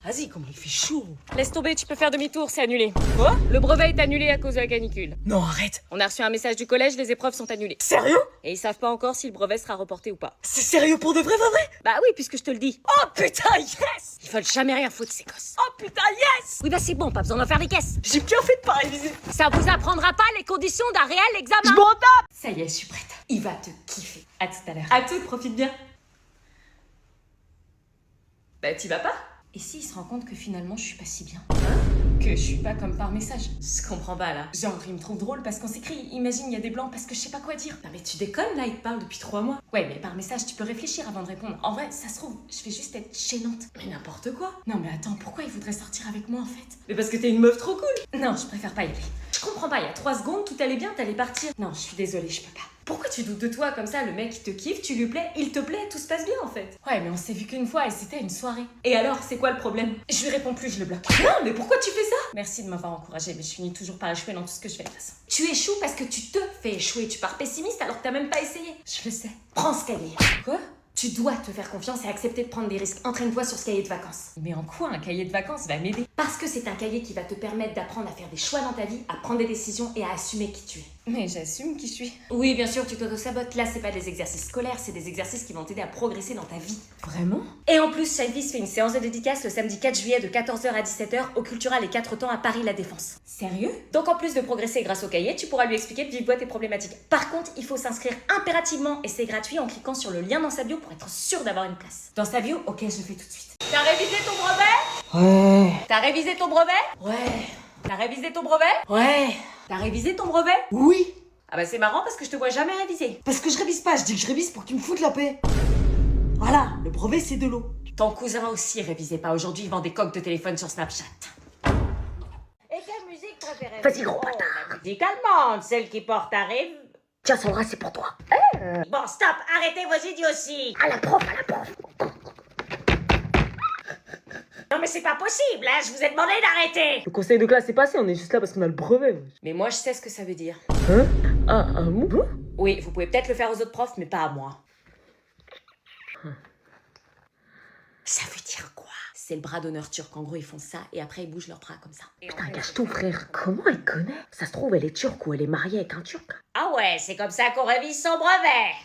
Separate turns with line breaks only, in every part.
Vas-y, comment il fait chaud.
Laisse tomber, tu peux faire demi-tour, c'est annulé.
Quoi?
Le brevet est annulé à cause de la canicule.
Non, arrête.
On a reçu un message du collège, les épreuves sont annulées.
Sérieux?
Et ils savent pas encore si le brevet sera reporté ou pas.
C'est sérieux pour de vrai, vrai?
Bah oui, puisque je te le dis.
Oh putain, yes!
Ils veulent jamais rien foutre, ces gosses.
Oh putain, yes!
Oui, bah c'est bon, pas besoin d'en faire des caisses.
J'ai bien fait de pas réviser.
Ça vous apprendra pas les conditions d'un réel
Je
examen.
m'en tape!
Ça y est, je suis prête. Il va te kiffer. À tout à l'heure.
À tout, profite bien.
Bah t'y vas pas? Et s'il se rend compte que finalement je suis pas si bien? Que je suis pas comme par message? Je comprends pas là. Genre il me trouve drôle parce qu'on s'écrit, imagine il y a des blancs parce que je sais pas quoi dire. Non mais tu déconnes là, il te parle depuis 3 mois. Ouais mais par message tu peux réfléchir avant de répondre. En vrai ça se trouve, je vais juste être gênante. Mais n'importe quoi. Non mais attends, pourquoi il voudrait sortir avec moi en fait?
Mais parce que t'es une meuf trop cool.
Non, je préfère pas y aller. Je comprends pas, il y a 3 secondes, tout allait bien, t'allais partir. Non, je suis désolée, je peux pas. Pourquoi tu doutes de toi comme ça? Le mec il te kiffe, tu lui plais, il te plaît, tout se passe bien en fait. Ouais, mais on s'est vu qu'une fois et c'était une soirée. Et alors, c'est quoi le problème? Je lui réponds plus, je le bloque.
Non, mais pourquoi tu fais ça?
Merci de m'avoir encouragée, mais je finis toujours par échouer dans tout ce que je fais de toute façon. Tu échoues parce que tu te fais échouer, tu pars pessimiste alors que t'as même pas essayé. Je le sais. Prends ce cahier.
Quoi?
Tu dois te faire confiance et accepter de prendre des risques. Entraîne-toi sur ce cahier de vacances. Mais en quoi un cahier de vacances va m'aider? Parce que c'est un cahier qui va te permettre d'apprendre à faire des choix dans ta vie, à prendre des décisions et à assumer qui tu es. Mais j'assume qui je suis. Oui, bien sûr, tu t'auto-sabotes. Là, c'est pas des exercices scolaires, c'est des exercices qui vont t'aider à progresser dans ta vie.
Vraiment?
Et en plus, Shine fait une séance de dédicace le samedi 4 juillet de 14h à 17h au Cultural et 4 temps à Paris La Défense.
Sérieux?
Donc en plus de progresser grâce au cahier, tu pourras lui expliquer de vive voix tes problématiques. Par contre, il faut s'inscrire impérativement et c'est gratuit en cliquant sur le lien dans sa bio pour être sûr d'avoir une place. Dans sa bio, ok, je le fais tout de suite. T'as révisé ton brevet?
Ouais.
T'as révisé ton brevet?
Ouais.
T'as révisé ton brevet?
Ouais.
T'as révisé ton brevet?
Oui.
Ah bah c'est marrant parce que je te vois jamais réviser.
Parce que je révise pas, je dis que je révise pour que tu me foutes la paix. Voilà, le brevet c'est de l'eau.
Ton cousin aussi révisait pas. Aujourd'hui, il vend des coques de téléphone sur Snapchat.
Et quelle musique préférée?
Vas-y, gros
bâtard. La musique allemande, celle qui porte à rêve.
Tiens, Sandra, c'est pour toi.
Bon, stop, arrêtez vos idioties.
À la prof, à la prof.
Non mais c'est pas possible, hein, je vous ai demandé d'arrêter.
Le conseil de classe est passé, on est juste là parce qu'on a le brevet.
Mais moi, je sais ce que ça veut dire.
Hein? Ah, un mot?
Oui, vous pouvez peut-être le faire aux autres profs, mais pas à moi. Ça veut dire quoi? C'est le bras d'honneur turc. En gros, ils font ça et après ils bougent leurs bras comme ça.
Putain, cache tout, frère. Comment elle connaît? Ça se trouve, elle est turque ou elle est mariée avec un turc.
Ah ouais, c'est comme ça qu'on révise son brevet.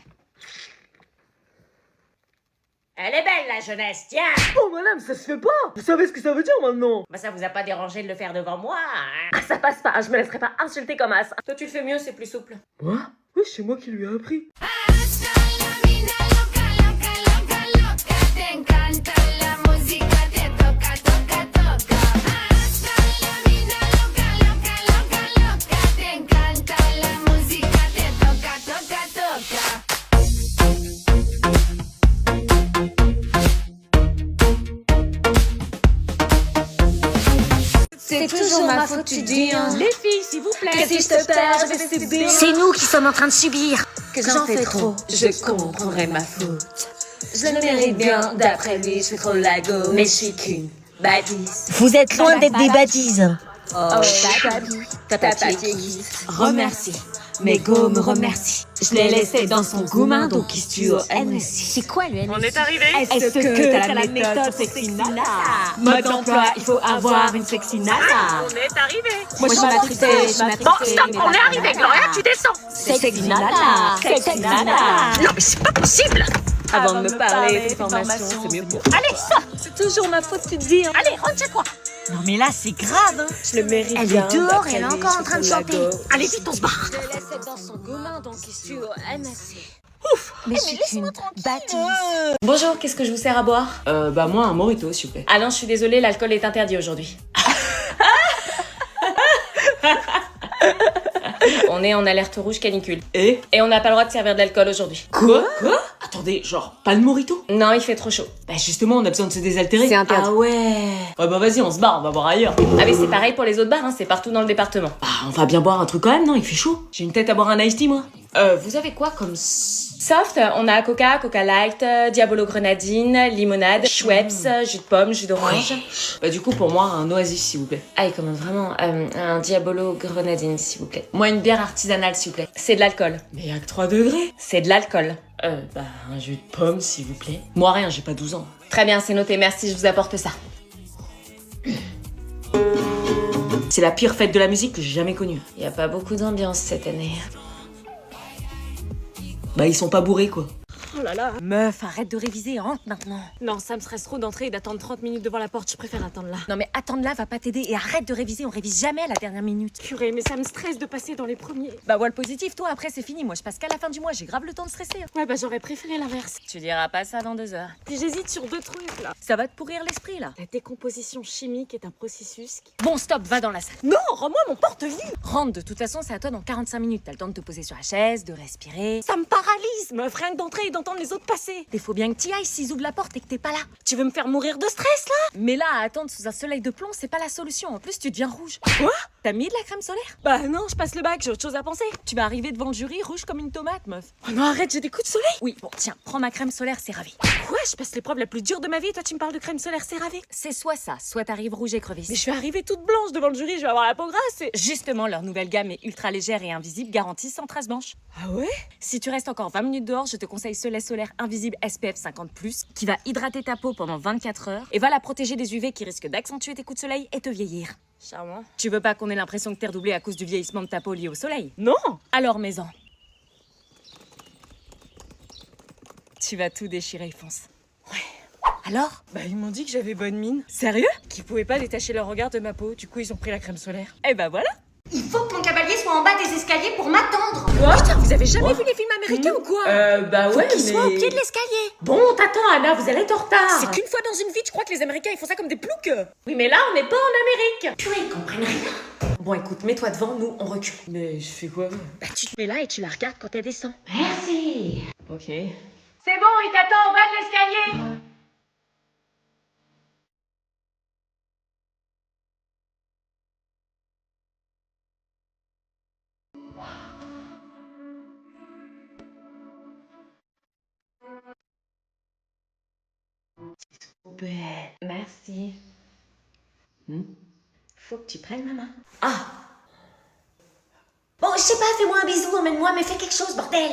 Elle est belle la jeunesse, tiens.
Oh, madame, ça se fait pas! Vous savez ce que ça veut dire maintenant?
Bah ça vous a pas dérangé de le faire devant moi, hein?
Ah, ça passe pas, je me laisserai pas insulter comme as.
Toi, tu le fais mieux, c'est plus souple.
Quoi? Oui, c'est moi qui lui ai appris.
C'est toujours ma faute, tu dis, hein.
Les filles, s'il vous plaît.
Que si je te perds, je vais subir.
C'est nous qui sommes en train de subir.
Que j'en fais trop, je comprendrai ma faute. Je le mérite bien, d'après lui, je fais trop la go. Mais je suis qu'une bâtisse.
Vous êtes loin d'être des bêtises.
Oh, papier remercie. Mais go me remercie. Je l'ai laissé dans son gourmand, donc il se tue au NSI.
C'est quoi le NSI?
est arrivé.
Est-ce que t'as la méthode sexy nana? Mode d'emploi, il faut avoir une sexy nana.
est arrivé.
Moi je m'attriste,
Bon, stop, on est arrivé, Gloria, tu descends.
Sexy nana, sexy nana.
Non mais c'est pas possible.
Avant de me parler d'informations, c'est mieux pour.
Allez, ça.
C'est toujours ma faute, tu te dis, hein.
Allez, rentre chez toi. Non mais là, c'est grave, hein.
Je le mérite
Elle
bien.
est dehors
d'après
et elle est
lui,
encore en
je
train de
fais la
chanter.
go.
Allez, vite, on se barre.
Je l'ai laissé dans son gourmand, donc il se tue au NSI.
Mais je suis qu'une bâtisse.
Bonjour, qu'est-ce que je vous sers à boire?
Bah, moi, un mojito, s'il vous plaît.
Ah non, je suis désolée, l'alcool est interdit aujourd'hui. On est en alerte rouge canicule.
Et?
Et on n'a pas le droit de servir de l'alcool aujourd'hui.
Quoi? Attendez, genre, pas de mojito?
Non, il fait trop chaud.
Bah, justement, on a besoin de se désaltérer.
C'est interdit.
Ah ouais. Ouais, bah, vas-y, on se barre, on va boire ailleurs.
Ah mais c'est pareil pour les autres bars, hein, c'est partout dans le département.
Bah, on va bien boire un truc quand même, non? Il fait chaud. J'ai une tête à boire un iced tea, moi.
Vous avez quoi comme soft? On a Coca, Coca Light, Diabolo Grenadine, limonade, Schweppes, jus de pomme, jus d'orange.
Bah, du coup, pour moi, un oasis, s'il vous plaît.
Ah, il commande vraiment un Diabolo Grenadine, s'il vous plaît.
Moi, une bière artisanale, s'il vous plaît.
C'est de l'alcool.
Mais y'a que 3 degrés.
C'est de l'alcool.
Bah, un jus de pomme, s'il vous plaît. Moi, rien, j'ai pas 12 ans.
Très bien, c'est noté, merci, je vous apporte ça. C'est la pire fête de la musique que j'ai jamais connue.
Y a pas beaucoup d'ambiance cette année.
Bah, ils sont pas bourrés, quoi.
Oh là là.
Meuf, arrête de réviser, rentre maintenant.
Non, ça me stresse trop d'entrer et d'attendre 30 minutes devant la porte. Je préfère attendre là.
Non mais attendre là va pas t'aider et arrête de réviser, on révise jamais à la dernière minute.
Purée, mais ça me stresse de passer dans les premiers.
Bah voilà le positif, toi après c'est fini, moi je passe qu'à la fin du mois, j'ai grave le temps de stresser.
Ouais, bah j'aurais préféré l'inverse.
Tu diras pas ça dans 2 heures.
Puis j'hésite sur 2 trucs là.
Ça va te pourrir l'esprit là.
La décomposition chimique est un processus qui...
Bon stop, va dans la salle.
Non, rends-moi mon porte-vie.
Rentre, de toute façon c'est à toi dans 45 minutes, t'as le temps de te poser sur la chaise, de respirer.
Ça me paralyse, meuf, rien que d'entrer et d'entendre les autres passer.
Il faut bien que t'y ailles s'ils ouvrent la porte et que t'es pas là.
Tu veux me faire mourir de stress là?
Mais là, à attendre sous un soleil de plomb, c'est pas la solution. En plus, tu deviens rouge.
Quoi?
T'as mis de la crème solaire?
Bah non, je passe le bac, j'ai autre chose à penser.
Tu vas arriver devant le jury rouge comme une tomate, meuf.
Oh non, arrête, j'ai des coups de soleil.
Oui, bon, tiens, prends ma crème solaire CeraVe.
Quoi? Je passe l'épreuve la plus dure de ma vie et toi tu me parles de crème solaire CeraVe?
C'est soit ça, soit t'arrives rouge et crevisse.
Mais je vais arriver toute blanche devant le jury, je vais avoir la peau grasse et...
Justement, leur nouvelle gamme est ultra légère et invisible, garantie sans trace blanche.
Ah ouais?
Si tu restes encore 20 minutes dehors, je te conseille ce lait solaire invisible SPF 50+, qui va hydrater ta peau pendant 24 heures et va la protéger des UV qui risquent d'accentuer tes coups de soleil et te vieillir.
Charmant.
Tu veux pas qu'on ait l'impression que t'es redoublée à cause du vieillissement de ta peau lié au soleil?
Non!
Alors mets-en. Tu vas tout déchirer, fonce.
Ouais.
Alors?
Bah ils m'ont dit que j'avais bonne mine.
Sérieux?
Qu'ils pouvaient pas détacher leur regard de ma peau, du coup ils ont pris la crème solaire.
Eh ben voilà.
Il faut que mon cavalier soit en bas des escaliers pour m'attendre.
Putain,
Vous avez jamais vu les films américains ou quoi?
Bah ouais,
Qu'ils
mais...
soient au pied de l'escalier.
Bon, t'attends Anna, vous allez être en retard.
C'est qu'une fois dans une vie, je crois que les Américains ils font ça comme des ploucs.
Oui, mais là on n'est pas en Amérique.
Purée, ils comprennent rien.
Bon écoute, mets-toi devant, nous on recule. Mais je fais quoi?
Bah tu te mets là et tu la regardes quand elle descend.
Merci.
Ok.
C'est bon, il t'attend en bas de l'escalier.
Merci.
Faut que tu prennes ma main.
Ah.
Bon, je sais pas, fais-moi un bisou, emmène-moi, mais fais quelque chose, bordel.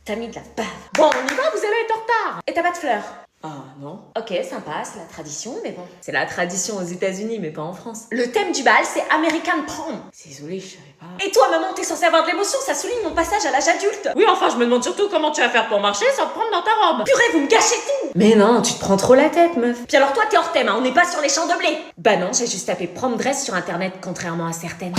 T'as mis de la bave. Bon, on y va, vous allez être en retard. Et t'as pas de fleurs? Ah non.
Ok, sympa, c'est la tradition, mais bon.
C'est la tradition aux États-Unis, mais pas en France.
Le thème du bal, c'est American Prom.
Désolée, je savais pas.
Et toi, maman, t'es censée avoir de l'émotion, ça souligne mon passage à l'âge adulte.
Oui, enfin, je me demande surtout comment tu vas faire pour marcher sans te prendre dans ta robe.
Purée, vous me gâchez tout.
Mais non, tu te prends trop la tête, meuf.
Puis alors toi, t'es hors thème, hein, on n'est pas sur les champs de blé.
Bah non, j'ai juste tapé prom dress sur internet, contrairement à certaines.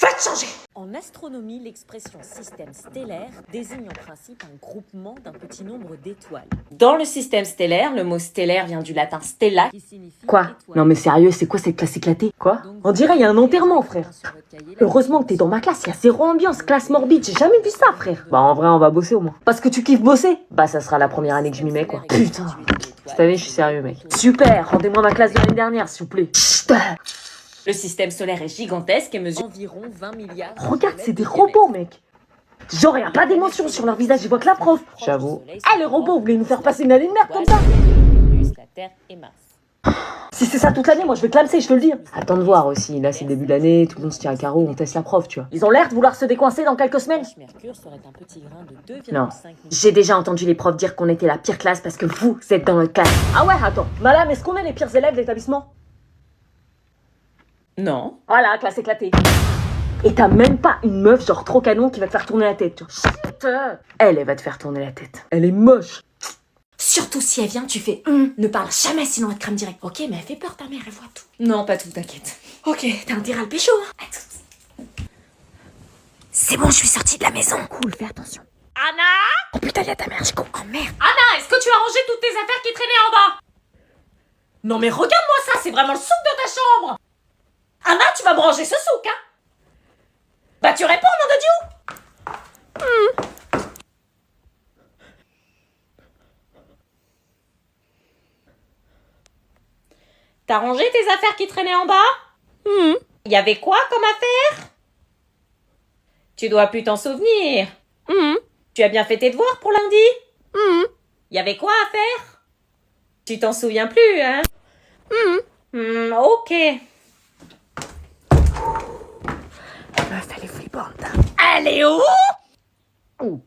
Va te changer.
En astronomie, l'expression système stellaire désigne en principe un groupement d'un petit nombre d'étoiles.
Dans le système stellaire, le mot stellaire vient du latin stella.
Qui signifie
Quoi?
étoile.
Non mais sérieux, c'est quoi cette classe éclatée? Quoi?
Donc,
On dirait il y a un enterrement, frère.
sur votre cahier, là,
Heureusement que t'es dans ma classe, il y a zéro ambiance, classe morbide, j'ai jamais vu ça, frère. Bah en vrai, on va bosser au moins. Parce que tu kiffes bosser? Bah ça sera la première année que je m'y mets, quoi. Putain. Cette année, je suis sérieux, mec. Super, rendez-moi ma classe de l'année dernière, s'il vous plaît. Chut.
Le système solaire est gigantesque et mesure...
environ 20 milliards. de
Regarde, c'est des
kilomètres.
robots, mec. Genre, y a pas d'émotion sur leur visage, ils voient que la prof. J'avoue. Ah, les robots, vous voulez nous faire passer une année de merde comme ça?
Vénus, la Terre et Mars.
Si c'est ça toute l'année, moi je vais clamser, je te le dis. Attends de voir aussi, là c'est le début de l'année, tout le monde se tient à carreau, on teste la prof, tu vois. Ils ont l'air de vouloir se décoincer dans quelques semaines.
Mercure serait un petit grain de 2,5
Non.
millions.
J'ai déjà entendu les profs dire qu'on était la pire classe parce que vous êtes dans notre classe. Ah ouais, attends. Madame, est-ce qu'on est les pires élèves de l'établissement?
Non.
Voilà, classe éclatée. Et t'as même pas une meuf genre trop canon qui va te faire tourner la tête, tu vois. Chut. Elle va te faire tourner la tête. Elle est moche.
Surtout si elle vient, tu fais ne parle jamais sinon elle te crame direct. Ok, mais elle fait peur ta mère, elle voit tout.
Non, pas tout, t'inquiète.
Ok, t'as intérêt à le pécho, hein. À toutes. C'est bon, je suis sortie de la maison. Cool, fais attention.
Anna?
Oh putain, y'a ta mère, je comprends. Oh merde.
Anna, est-ce que tu as rangé toutes tes affaires qui traînaient en bas? Non mais regarde-moi ça, c'est vraiment le souk de ta chambre. Anna, tu vas me ranger ce souk, hein? Bah tu réponds, nom de Dieu. T'as rangé tes affaires qui traînaient en bas? Y avait quoi comme affaire? Tu dois plus t'en souvenir. Tu as bien fait tes devoirs pour lundi? Y avait quoi à faire? Tu t'en souviens plus, hein? Ok.
Meuf, elle est flippante.
Elle est où?